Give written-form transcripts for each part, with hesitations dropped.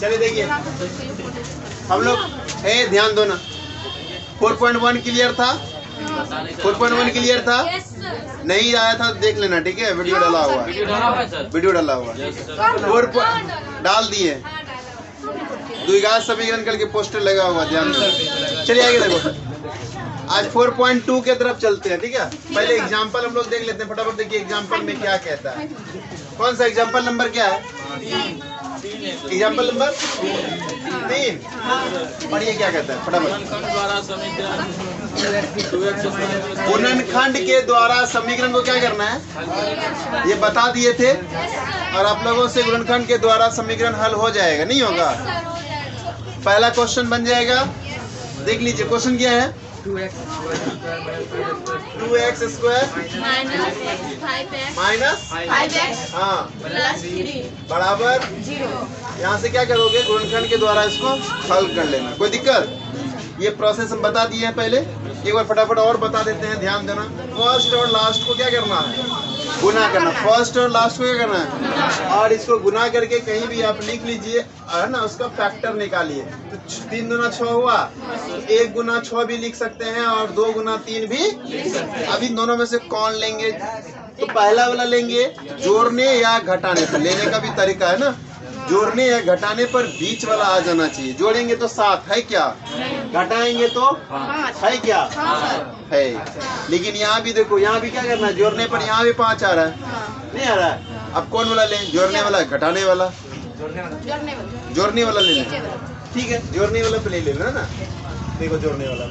चलिए देखिए हम लोग ध्यान दो ना। 4.1 क्लियर था? 4.1 क्लियर था? नहीं आया था देख लेना, ठीक है? वीडियो डाला हुआ, वीडियो डाला हुआ। 4 डाल दिए, द्विघात समीकरण करके पोस्टर लगा हुआ, ध्यान दो। चलिए आगे देखो, आज 4.2 के तरफ चलते हैं, ठीक है? पहले एग्जाम्पल हम लोग देख लेते हैं फटाफट। देखिए एग्जाम्पल में क्या कहता है। कौन सा एग्जाम्पल नंबर क्या है? Example number 3। पढ़िए क्या कहता है फटाफट। गुणनखंड के द्वारा समीकरण को क्या करना है ये बता दिए थे, और आप लोगों से गुणनखंड के द्वारा समीकरण हल हो जाएगा, नहीं होगा? पहला क्वेश्चन बन जाएगा, देख लीजिए क्वेश्चन क्या है। 2x स्क्वायर माइनस 5x हाँ बराबर 0। यहाँ से क्या करोगे, गुणनखंड के द्वारा इसको हल कर लेना। कोई दिक्कत? ये प्रोसेस हम बता दिए हैं पहले, एक बार फटाफट और बता देते हैं, ध्यान देना। फर्स्ट और लास्ट को क्या करना है, गुना करना। फर्स्ट और लास्ट को क्या करना है, और इसको गुना करके कहीं भी आप लिख लीजिए, है ना, उसका फैक्टर निकालिए। तो 3 दूना 6 हुआ, 1 गुना 6 भी लिख सकते हैं, और 2 गुना 3 भी। अभी दोनों में से कौन लेंगे? तो पहला वाला लेंगे, जोड़ने या घटाने पर। लेने का भी तरीका है ना, जोड़ने या घटाने पर बीच वाला आ जाना चाहिए। जोड़ेंगे तो 7 है क्या, घटाएंगे तो है क्या, है। लेकिन यहाँ भी देखो, यहाँ भी क्या करना है, जोड़ने पर यहाँ भी 5 आ रहा है, नहीं आ रहा है। अब कौन वाला लें, जोड़ने वाला घटाने वाला? जोड़ने वाला ले लें, ठीक है, जोड़ने वाला पे ले लेना ना। देखो जोड़ने वाला,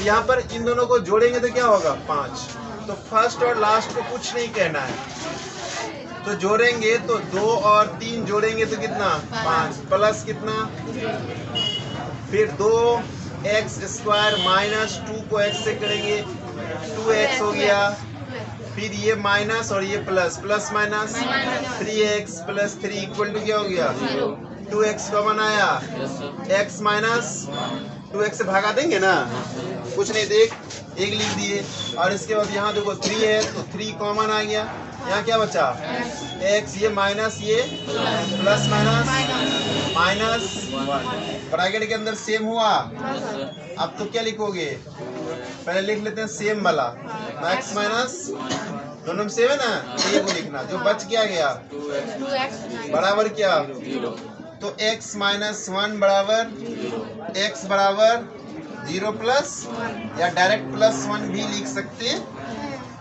यहाँ पर इन दोनों को जोड़ेंगे तो क्या होगा, 5। तो फर्स्ट और लास्ट को कुछ नहीं कहना है, तो जोड़ेंगे तो 2 और 3 जोड़ेंगे तो कितना, 5 प्लस कितना, फिर 2x स्क्वायर माइनस 2 को x से करेंगे, 2x हो गया, फिर ये माइनस और ये plus, plus minus 3x plus 3 equal to क्या हो गया, 2x कॉमन आया, x माइनस 2x से भागा देंगे ना, कुछ नहीं, देख 1 लिख दिए। और इसके बाद यहाँ देखो 3 है तो 3 कॉमन आ गया, यहाँ क्या बचा, x, ये माइनस ये प्लस माइनस माइनस 1, ब्रैकेट के अंदर सेम हुआ। अब तो क्या लिखोगे, पहले लिख लेते हैं सेम वाला, मैक्स माइनस, दोनों में सेम है ना, ये को लिखना। जो बच क्या गया, 2x बराबर क्या, तो x माइनस 1 बराबर x बराबर 0 प्लस, या डायरेक्ट प्लस 1 भी लिख सकते हैं।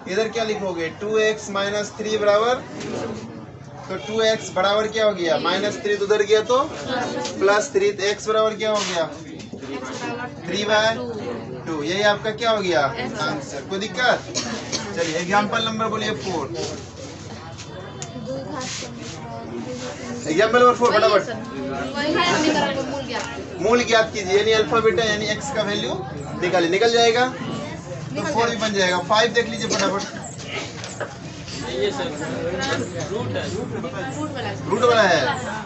इधर क्या लिखोगे, 2x माइनस 3 बराबर, तो 2x बराबर क्या हो गया, माइनस 3 तो उधर गया तो प्लस 3, तो x बराबर क्या हो गया, 3/2। यही आपका क्या हो गया आंसर। कोई दिक्कत? चलिए एग्जाम्पल नंबर बोलिए 4। एग्जाम्पल नंबर 4 फटाफट मूल ज्ञात कीजिए, यानी अल्फा बीटा यानी x का वैल्यू निकालिए, निकल जाएगा तो 4 भी बन जाएगा। 5 देख लीजिए फटाफट, रूट वाला है,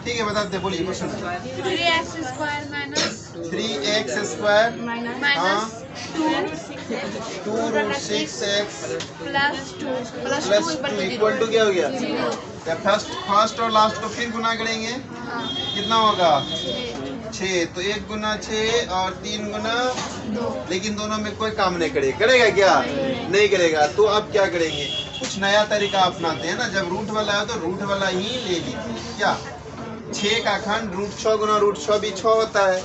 ठीक है, बताते बोलिए question. 3x square minus 3x square हाँ 2 root 6x plus 2 equal to क्या हो गया, या फर्स्ट और लास्ट को फिर गुना करेंगे, कितना होगा, 6। तो 1 गुना 6 और 3 गुना 2, लेकिन दोनों में कोई काम नहीं करेगा क्या, नहीं करेगा। तो अब क्या करेंगे, कुछ नया तरीका अपनाते हैं ना, जब रूट वाला है तो रूट वाला ही ले लीजिए। क्या, 6 का खंड रूट 6 गुना रूट 6 भी 6 होता है,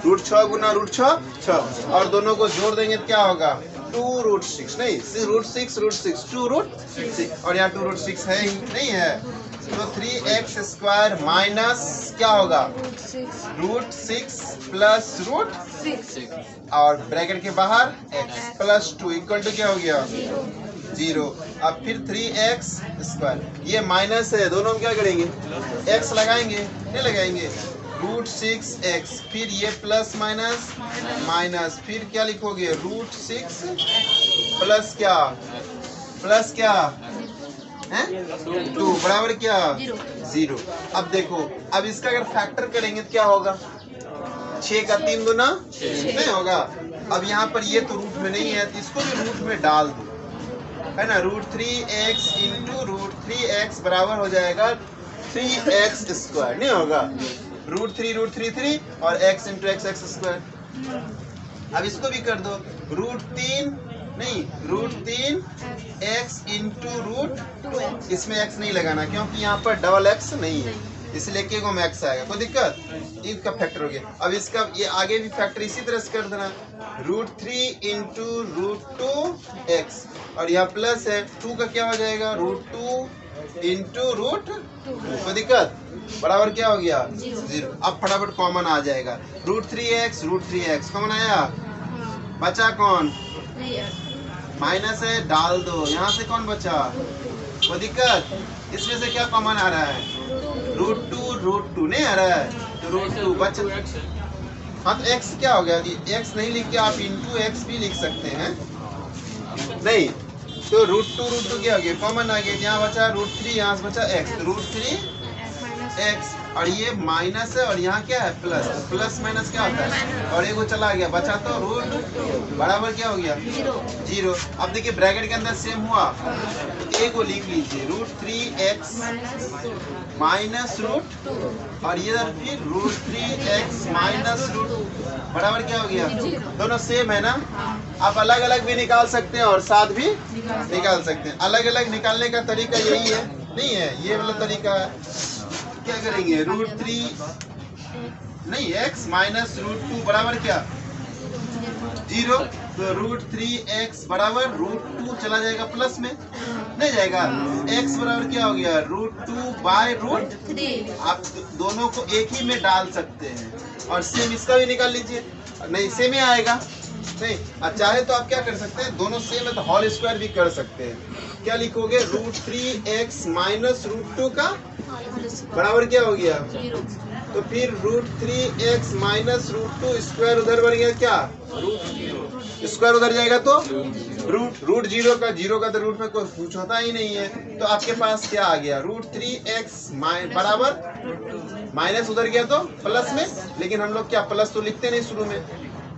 रूट 6 गुना रूट 6 6, और दोनों को जोड़ देंगे तो क्या होगा, 2 रूट 6, नहीं रूट 6 2 रूट 6, और यहाँ 2 रूट 6 है ही नहीं है। तो 3x स्क्वायर माइनस क्या होगा, रूट 6 प्लस रूट 6, और ब्रैकेट के बाहर x प्लस 2 इक्वल टू क्या हो गया, 0। अब फिर 3x स्क्वायर, ये माइनस है, दोनों में क्या करेंगे, x लगाएंगे, नहीं लगाएंगे, रूट 6x, फिर ये प्लस माइनस माइनस, फिर क्या लिखोगे, रूट 6 प्लस क्या है 2 बराबर क्या, 0। अब देखो, अब इसका अगर फैक्टर करेंगे तो क्या होगा, 6 का 3 गुना नहीं होगा। अब यहाँ पर ये तो रूट में नहीं है, तो इसको भी रूट में डाल दो, है ना। Root 3x into root 3x बराबर हो जाएगा 3x स्क्वायर, नहीं होगा। √3 और x इंटू x स्क्वायर। अब इसको भी कर दो √3 x इंटू इसमें x नहीं लगाना क्योंकि यहाँ पर डबल x नहीं है, इसलिए के को x आएगा। कोई दिक्कत? इसका फैक्टर हो गया। अब इसका ये आगे भी फैक्टर इसी तरह से कर देना √3 इंटू √2x और यहाँ प्लस है 2 का क्या हो जाएगा √2 इंटू √2। कोई दिक्कत? बराबर क्या हो गया 0। अब फटाफट कॉमन आ जाएगा √3x कॉमन आया, बचा कौन माइनस है, डाल दो। यहाँ से कौन बचा? कोई दिक्कत? इसमें से क्या कॉमन आ रहा है √2 नहीं आ रहा है तो √2 बचा। हाँ तो x क्या हो गया? x नहीं लिख के आप इंटू x भी लिख सकते हैं, नहीं तो √2 क्या हो गया कॉमन आ गया, यहाँ बचा √3 यहाँ से बचा x, √3x और ये माइनस है और यहाँ क्या है प्लस, प्लस माइनस क्या होता है और ये को चला गया, बचा तो √2 बराबर क्या हो गया 0। अब देखिए ब्रैकेट के अंदर सेम हुआ तो a को लिख लीजिए √3x माइनस √2 और ये फिर √3x माइनस √2 बराबर क्या हो गया, दोनों सेम है ना। आप अलग अलग भी निकाल सकते हैं और साथ भी निकाल सकते हैं। अलग अलग निकालने का तरीका यही है, नहीं है ये वाला तरीका है। क्या करेंगे √3 x माइनस √2 बराबर क्या 0, तो √3x बराबर √2 चला जाएगा प्लस में नहीं जाएगा, x बराबर क्या हो गया √2/√3। आप दोनों को एक ही में डाल सकते हैं और सेम इसका भी निकाल लीजिए, नहीं सेम ही आएगा नहीं। चाहे तो आप क्या कर सकते हैं, दोनों सेम है तो होल स्क्वायर भी कर सकते हैं। क्या लिखोगे √3x माइनस √2 का बराबर क्या हो गया, तो फिर √3x माइनस √2 स्क्वायर उधर बढ़ गया, क्या स्क्वायर उधर जाएगा तो √0 का, 0 का तो रूट में कुछ होता ही नहीं है, तो आपके पास क्या आ गया √3x बराबर माइनस उधर गया तो प्लस में, लेकिन हम लोग क्या प्लस तो लिखते नहीं शुरू में,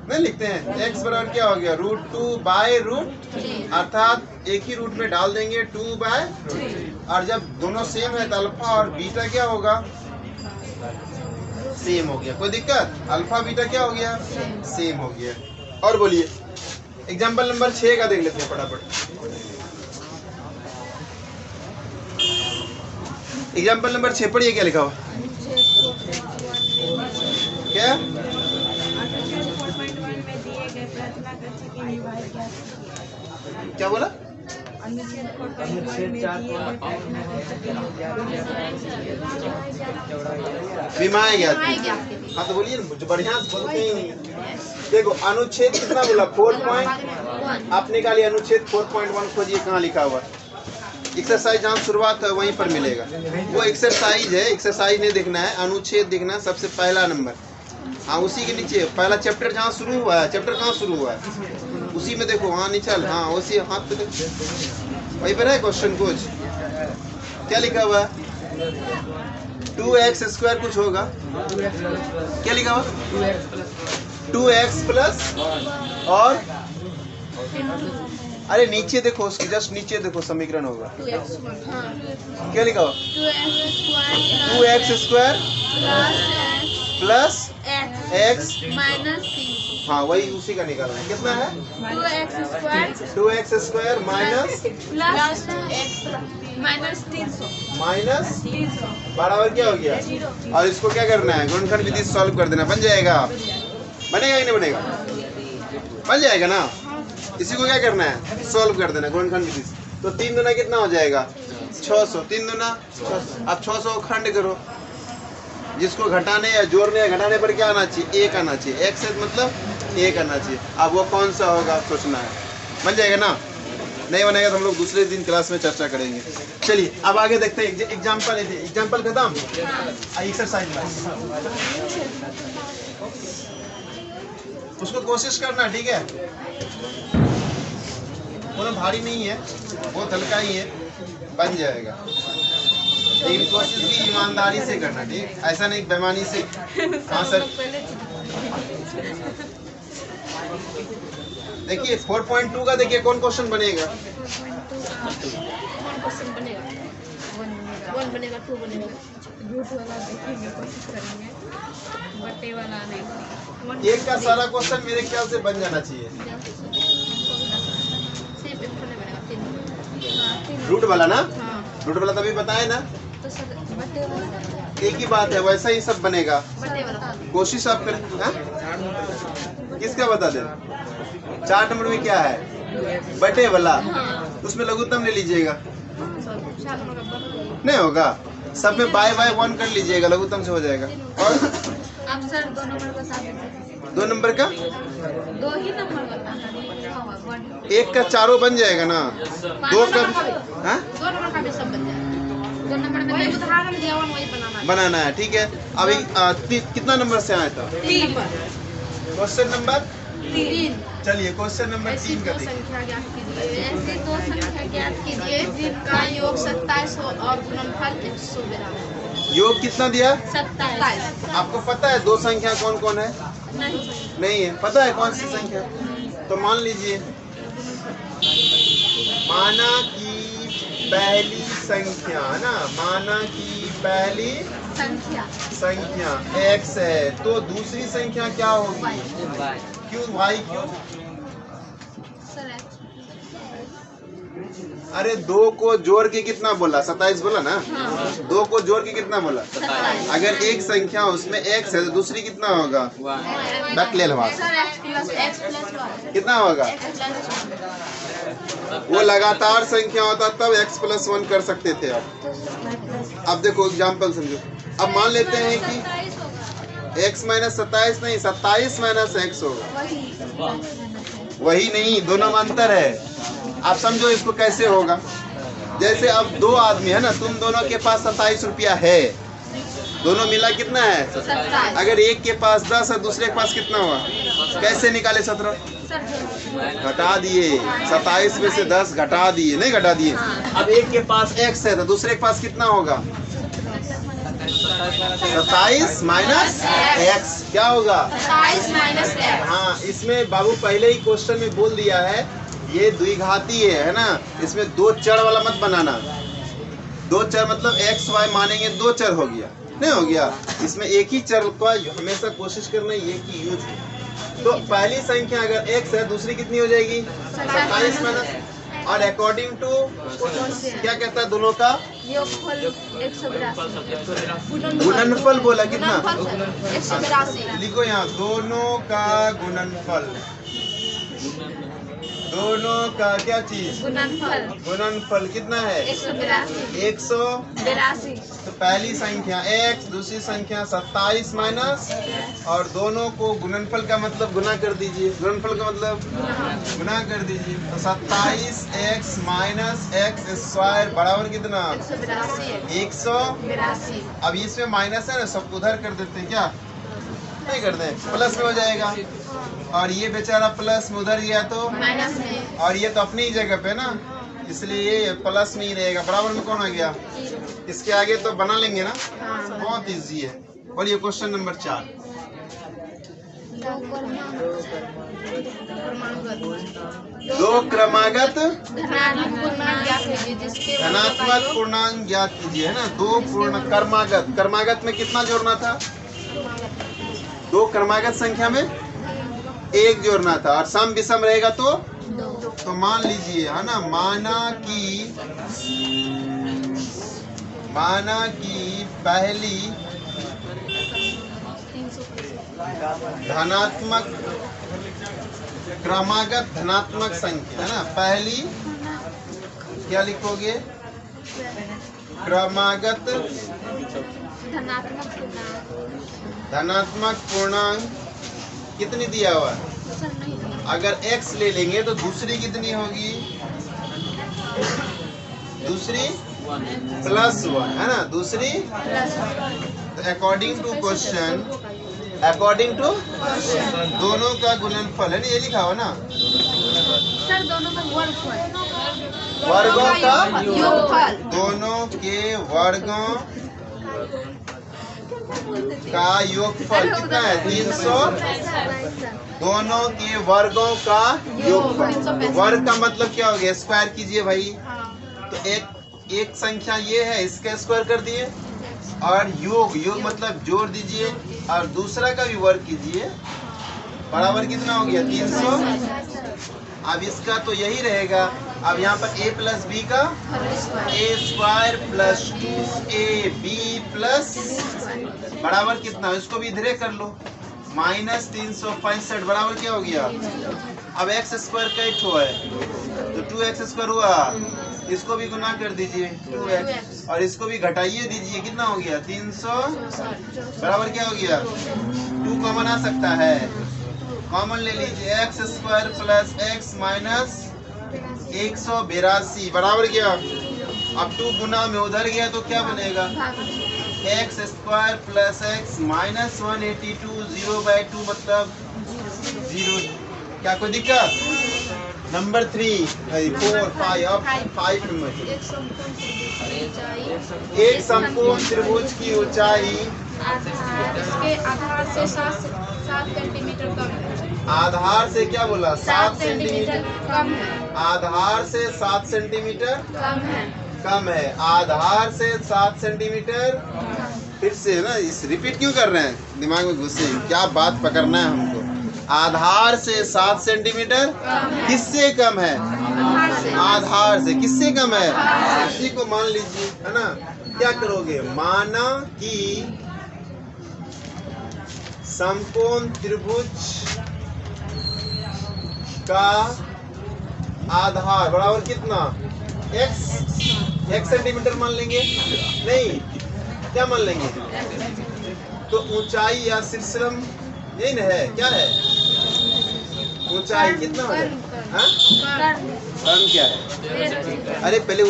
नहीं लिखते हैं। x बराबर क्या हो गया √2/√3 अर्थात एक ही रूट में डाल देंगे 2/3 और जब दोनों सेम है तो अल्फा और बीटा क्या होगा सेम हो गया। कोई दिक्कत? अल्फा बीटा क्या हो गया सेम हो गया। और बोलिए एग्जाम्पल नंबर 6 का देख लेते हैं फटाफट। एग्जाम्पल नंबर 6 पढ़िए, क्या लिखा हुआ क्या? क्या बोला? विमाए गया। हाँ तो बोलिए बढ़िया बोलते ही नहीं। देखो अनुच्छेद कितना बोला 4 आप निकालिए, अनुच्छेद 4.1 खोजिए कहाँ लिखा हुआ। एक्सरसाइज जहाँ शुरुआत है वहीं पर मिलेगा, वो एक्सरसाइज है, एक्सरसाइज नहीं देखना है, अनुच्छेद देखना है सबसे पहला नंबर। हाँ उसी के नीचे पहला चैप्टर जहाँ शुरू हुआ है, चैप्टर कहाँ शुरू हुआ है उसी में देखो, हाँ निचल, हाँ उसी हाथ पे देखो वहीं पर है क्वेश्चन। कुछ क्या लिखा हुआ है 2x स्क्वायर कुछ होगा, क्या लिखा हुआ 2x प्लस और अरे नीचे देखो, उसके जस्ट नीचे देखो समीकरण होगा क्या लिखा हुआ 2x square plus x minus, हाँ वही उसी का निकालना है। कितना है 2x स्क्वायर माइनस 300 बराबर क्या हो गया, और इसको क्या करना है गुणनखंड विधि सॉल्व कर देना, बन जाएगा। बनेगा कि नहीं बनेगा? बन जाएगा ना। इसी को क्या करना है सॉल्व कर देना गुणनखंड विधि से। तो 3 दूना कितना हो जाएगा 600, 3 दूना 600। अब 600 को खंड करो, जिसको घटाने या जोड़ने या घटाने पर क्या आना चाहिए 1 आना चाहिए, x से मतलब 1 आना चाहिए। अब वो कौन सा होगा सोचना है। बन जाएगा ना? नहीं बनेगा तो हम लोग दूसरे दिन क्लास में चर्चा करेंगे। चलिए अब आगे देखते हैं एग्जाम्पल। एग्जाम्पल खत्म, एक्सरसाइज उसको कोशिश करना, ठीक है? बहुत भारी नहीं है, बहुत हल्का ही है, बन जाएगा। लेकिन कोशिश भी ईमानदारी से करना, ठीक? ऐसा नहीं बेईमानी से। हाँ सर देखिए 4.2 का देखिए कौन क्वेश्चन बनेगा। 1 बनेगा 2 बनेगा, रूट वाला देखेंगे, कोशिश करेंगे। एक का सारा क्वेश्चन मेरे ख्याल से बन जाना चाहिए। रूट वाला ना, रूट वाला तभी बताए ना, एक ही बात है, वैसा ही सब बनेगा। कोशिश आप करें। हाँ? किसका बता दे? 4 नंबर में क्या है? बटे वाला, उसमें लघुत्तम ले लीजिएगा। नहीं होगा, सब में बाय 1 कर लीजिएगा, लघुत्तम से हो जाएगा। और आप सर 2 नंबर बता दीजिए। 2 नंबर का 2 ही नंबर बताना, एक का चारों बन जाएगा ना, 2 का। हाँ? 2 नंबर का भी सब बन जाएगा। 2 नंबर में वही उदाहरण दिया हुआ वही बनाना है। ठीक है, अभी कितना नंबर से आया था? 3 क्वेश्चन नंबर 3। चलिए क्वेश्चन नंबर 3 का देखिए। संख्या ज्ञात कीजिए। ऐसे 2 संख्या ज्ञात कीजिए जिनका योग 27 हो और गुणनफल 182। योग कितना दिया? 27। आपको पता है 2 संख्या कौन कौन है? नहीं है। पता है कौन सी संख्या? तो मान लीजिए, माना कि पहली संख्या ना, माना कि पहली संख्या x है, तो दूसरी संख्या क्या होगी? क्यों y? क्यों? अरे 2 को जोड़ के कितना बोला? 27 बोला ना। 2 को जोड़ के कितना बोला? अगर एक संख्या उसमें x है तो दूसरी कितना होगा? कितना होगा? वो लगातार संख्या होता तब x+1 कर सकते थे आप। अब देखो एग्जाम्पल समझो। अब मान लेते हैं कि x - 27 नहीं, 27 - x होगा। वही नहीं, दोनों में अंतर है। आप समझो इसको कैसे होगा। जैसे अब 2 आदमी है ना, तुम दोनों के पास 27 रुपया है, दोनों मिला कितना है? 27। अगर एक के पास 10 है, दूसरे के पास कितना हुआ? कैसे निकाले? 17 घटा दिए, 27 में से 10 घटा दिए, नहीं घटा दिए। अब एक के पास x है तो दूसरे के पास कितना होगा? 27 माइनस x क्या होगा? 27 - x। हाँ, इसमें बाबू पहले ही क्वेश्चन में बोल दिया है, ये द्विघाती है ना, इसमें 2 चर वाला मत बनाना। 2 चर मतलब x y मानेंगे 2 चर हो गया, नहीं हो गया। इसमें एक ही चर का हमेशा कोशिश करना ये कि यूज हो। तो पहली संख्या अगर x है, दूसरी कितनी हो जाएगी? 27 माइनस, और अकॉर्डिंग टू क्या कहता है दोनों का? योगफल 182। गुणनफल बोला कितना? 182। लिखो यहाँ, दोनों का गुणनफल। दोनों का क्या चीज? गुणनफल। गुणनफल कितना है? 182। तो पहली संख्या x, दूसरी संख्या 27 माइनस, और दोनों को गुणनफल का मतलब गुना कर दीजिए। गुणनफल का मतलब गुना कर दीजिए। तो 27x माइनस x² बराबर कितना? 182। अब इसमें माइनस है ना, सब उधर कर देते हैं क्या? नहीं करते, प्लस में हो जाएगा। और ये बेचारा प्लस में उधर गया तो माइनस में, और ये तो अपनी ही जगह पे ना, इसलिए ये प्लस में ही रहेगा। बराबर में कौन आ गया? इसके आगे तो बना लेंगे ना, बहुत इजी है। और ये क्वेश्चन नंबर 4। दो क्रमागत धनात्मक पूर्णांक ज्ञात कीजिए, है ना। 2 पूर्ण क्रमागत, क्रमागत में कितना जोड़ना था? 2 क्रमागत संख्या में 1 जोड़ना था, और सम विषम रहेगा तो मान लीजिए, है ना, माना कि पहली धनात्मक क्रमागत धनात्मक संख्या, है ना। पहली क्या लिखोगे? क्रमागत धनात्मक पूर्णांक कितनी दिया हुआ है? अगर x ले लेंगे तो दूसरी कितनी होगी? दूसरी +1, है ना, दूसरी। According to question, according to दोनों का गुणनफल, है ना, ये लिखा हो ना। सर दोनों का वर्गों का योगफल, दोनों के वर्गों का योगफल कितना है? 300। दोनों के वर्गों का योगफल, वर्ग का मतलब क्या हो गया? स्क्वायर कीजिए भाई। तो एक संख्या ये है, इसका स्क्वायर कर दिए, और योग मतलब जोड़ दीजिए और दूसरा का भी वर्ग कीजिए, बराबर कितना हो गया 300। अब इसका तो यही रहेगा। अब यहाँ पर a प्लस बी का a square plus 2ab plus बराबर कितना, इसको भी इधरे कर लो, माइनस 365 बराबर क्या हो गया। अब x स्क्वायर कई ठो है तो 2x स्क्वायर हुआ, इसको भी गुना कर दीजिए 2x और इसको भी घटाइए दीजिए, कितना हो गया 300 बराबर क्या हो गया। 2 कॉमन आ सकता है, कॉमन ले लीजिए, x square plus x minus 182 बराबर क्या। अब 2 गुना में उधर गया तो क्या बनेगा, x square plus x minus 182 0/2 मतलब 0। क्या कोई दिक्कत। नंबर 3 4 5 अब 5 नंबर। एक समकोण त्रिभुज की ऊंचाई इसके आधार से 7 सेंटीमीटर कम है। आधार से क्या बोला 7 सेंटीमीटर कम है। आधार से 7 सेंटीमीटर कम है। कम है। आधार से 7 सेंटीमीटर। फिर से ना, इस रिपीट क्यों कर रहे हैं, दिमाग में घुसे, क्या बात पकड़ना है हमको। आधार से 7 सेंटीमीटर किससे कम है, आधार से किससे कम है, इसी को मान लीजिए, है ना। क्या करोगे, माना कि समकोण त्रिभुज का आधार बराबर कितना, x सेंटीमीटर मान लेंगे, नहीं क्या मान लेंगे, तो ऊंचाई या शीर्षम यही ना है, क्या है ऊंचाई कितना हो जाए, कर्ण क्या है। अरे पहले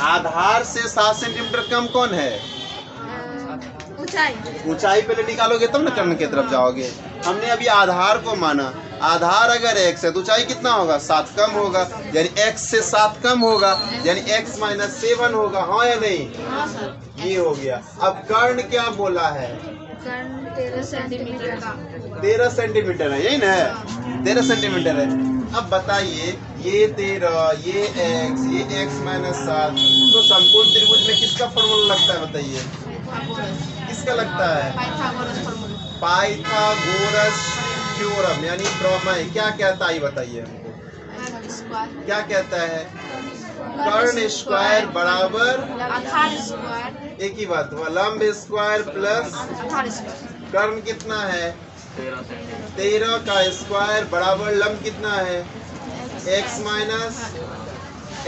आधार से 7 सेंटीमीटर कम कौन है, ऊंचाई पहले निकालोगे तब ना कर्ण की तरफ जाओगे। हमने अभी आधार को माना, आधार अगर x है तो ऊंचाई कितना होगा 7 कम होगा, यानी x से 7 कम होगा, यानी x माइनस 7 होगा, हाँ या नहीं, ये हो गया। अब कर्ण क्या बोला है, 13 सेंटीमीटर का, 13 सेंटीमीटर है, यही ना है 13 सेंटीमीटर है। अब बताइए ये 13, ये x, ये x माइनस 7, तो समकोण त्रिभुज में किसका फॉर्मूला लगता है बताइए, किसका लगता है, पाइथागोरस थ्योरम, यानी प्रमेय। क्या कहता है बताइए हमको, क्या कहता है, कर्ण स्क्वायर बराबर आधार स्क्वायर, एक ही बात हुआ, लंब स्क्वायर प्लस आधार स्क्वायर। कर्ण कितना है 13 का स्क्वायर बराबर लंब कितना है x माइनस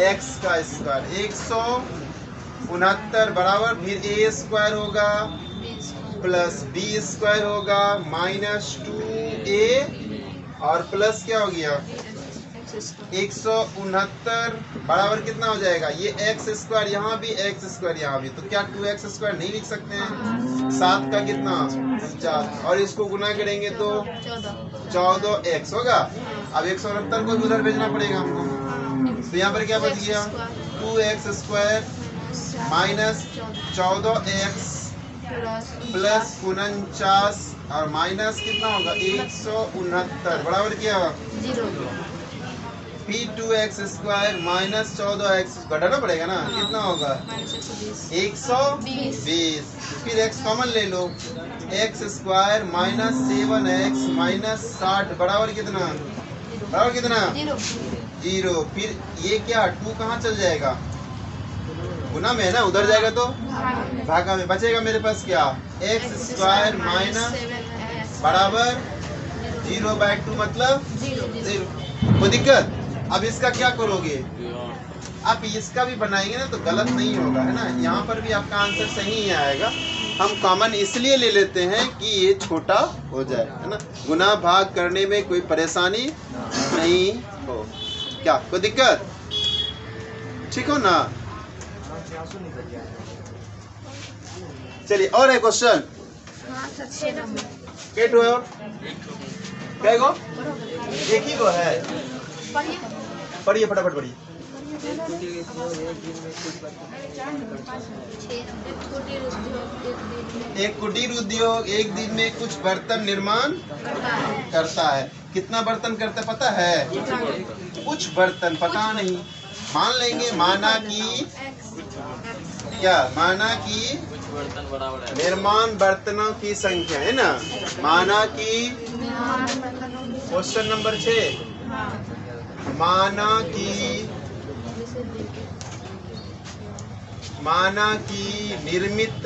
x का स्क्वायर 169 बराबर, फिर a स्क्वायर होगा प्लस b स्क्वायर होगा माइनस 2a और प्लस क्या हो गया 169 बराबर कितना हो जाएगा, ये x स्क्वायर यहाँ भी x स्क्वायर यहाँ भी, तो क्या 2x स्क्वायर नहीं लिख सकते हैं, 7 का कितना 49 और इसको गुना करेंगे तो 14x होगा। अब 169 को उधर भेजना पड़ेगा हमको, तो यहाँ पर क्या बच गया 2x square minus 14x plus 49 और माइनस कितना होगा 169 बराबर क्या होगा, फिर 2x स्क्वायर माइनस 14x घटाना पड़ेगा ना, कितना होगा 120, फिर x कॉमन ले लो, x square minus 7x minus 60 बराबर कितना, बराबर कितना 0। फिर ये क्या 2 कहाँ चल जाएगा, गुना में है ना, उधर जाएगा तो भागा में, बचेगा मेरे पास क्या x स्क्वायर माइनस बराबर 0/2 मतलब 0। कोई दिक्कत। अब इसका क्या करोगे, आप इसका भी बनाएंगे ना तो गलत नहीं होगा, है ना, यहाँ पर भी आपका आंसर सही ही आएगा। हम कॉमन इसलिए ले लेते हैं कि ये छोटा हो जाए, है ना, गुना भाग करने में कोई परेशानी नहीं हो। क्या कोई दिक्कत, ठीक हो ना। चलिए और है क्वेश्चन, क्या गो एक ही गो है, पढ़िए फटाफट पढ़िए। एक कुटीर उद्योग एक दिन में कुछ बर्तन निर्माण करता है। कितना बर्तन करता है पता है, कुछ बर्तन पता नहीं, मान लेंगे, माना कि क्या, माना कि निर्माण बर्तनों की संख्या है ना। माना कि क्वेश्चन नंबर 6, माना कि निर्मित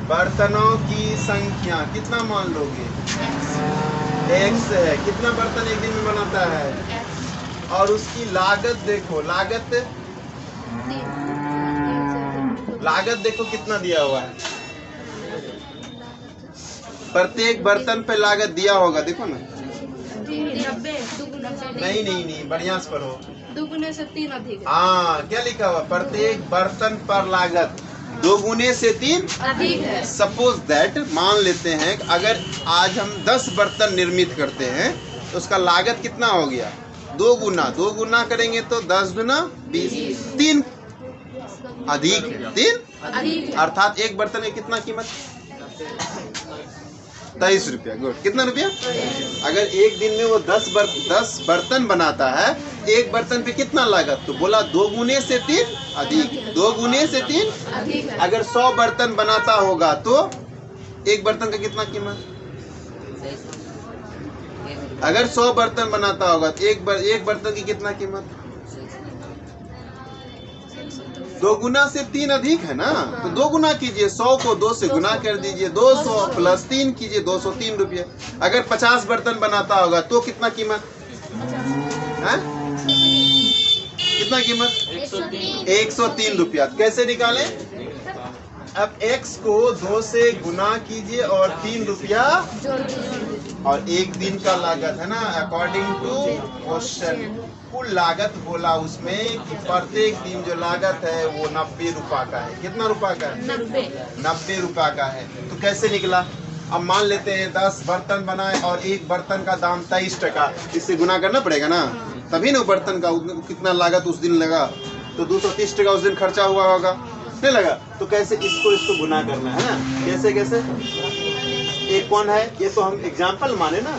बर्तनों की संख्या कितना मान लोगे? x है। कितना बर्तन एक दिन में बनाता है? और उसकी लागत देखो, लागत देखो कितना दिया हुआ है। प्रत्येक बर्तन पे लागत दिया होगा, देखो ना। 90। नहीं, बढ़िया से पढ़ो। 2 गुने से 3 अधिक। हाँ, क्या लिखा हुआ? प्रत्येक बर्तन पर लागत 2 गुने से 3 अधिक है। सपोज दैट, मान लेते हैं कि अगर आज हम 10 बर्तन निर्मित करते हैं तो उसका लागत कितना हो गया? 2 गुना करेंगे तो 10 गुना 20, 3 अधिक है। 3 अर्थात एक बर्तन की कितना कीमत? 23 रुपया। गुड। कितना रुपया? अगर एक दिन में वो 10 बर्तन बनाता है, एक बर्तन पे कितना लागत? तो बोला 2 गुने से 3 अधिक। 2 गुने से 3 अधिक। अगर 100 बर्तन बनाता होगा तो एक बर्तन का कितना कीमत? अगर 100 बर्तन बनाता होगा तो एक बर्तन की कितना कीमत? 2 गुना से 3 अधिक है ना। तो 2 गुना कीजिए, 100 को 2 से गुना कर दीजिए, 200 प्लस 3 कीजिए, 203 रुपये। अगर 50 बर्तन बनाता होगा तो कितना कीमत है? कितना कीमत? 103 रुपया। कैसे निकालें? अब x को 2 से गुना कीजिए और 3 रुपया और एक दिन का लागत है ना। अकॉर्डिंग टू क्वेश्चन कुल लागत बोला उसमें कि प्रत्येक दिन जो लागत है वो 90 रुपया का है। कितना रुपया का है? 90 रुपया का है। तो कैसे निकला? अब मान लेते हैं 10 बर्तन बनाए और एक बर्तन का दाम 23 टका, इससे गुना करना पड़ेगा ना, तभी ना बर्तन का कितना लागत उस दिन लगा। तो 230 टका उस दिन खर्चा हुआ होगा, नहीं लगा? तो कैसे इसको गुना करना है ना। कैसे एक कौन है? ये तो हम एग्जाम्पल माने ना।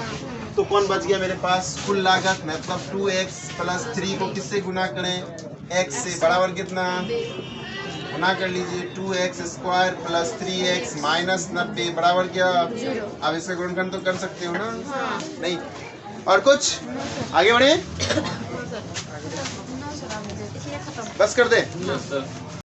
तो कौन बच गया मेरे पास? कुल लागत मतलब 2x प्लस 3 को किससे गुना करें? x से। बराबर कितना? गुना कर लीजिए, 2x square plus 3x minus 90 बराबर क्या? अब इसका गुणनखंड तो कर सकते हो ना। नहीं और कुछ आगे बढ़े? बस कर दे।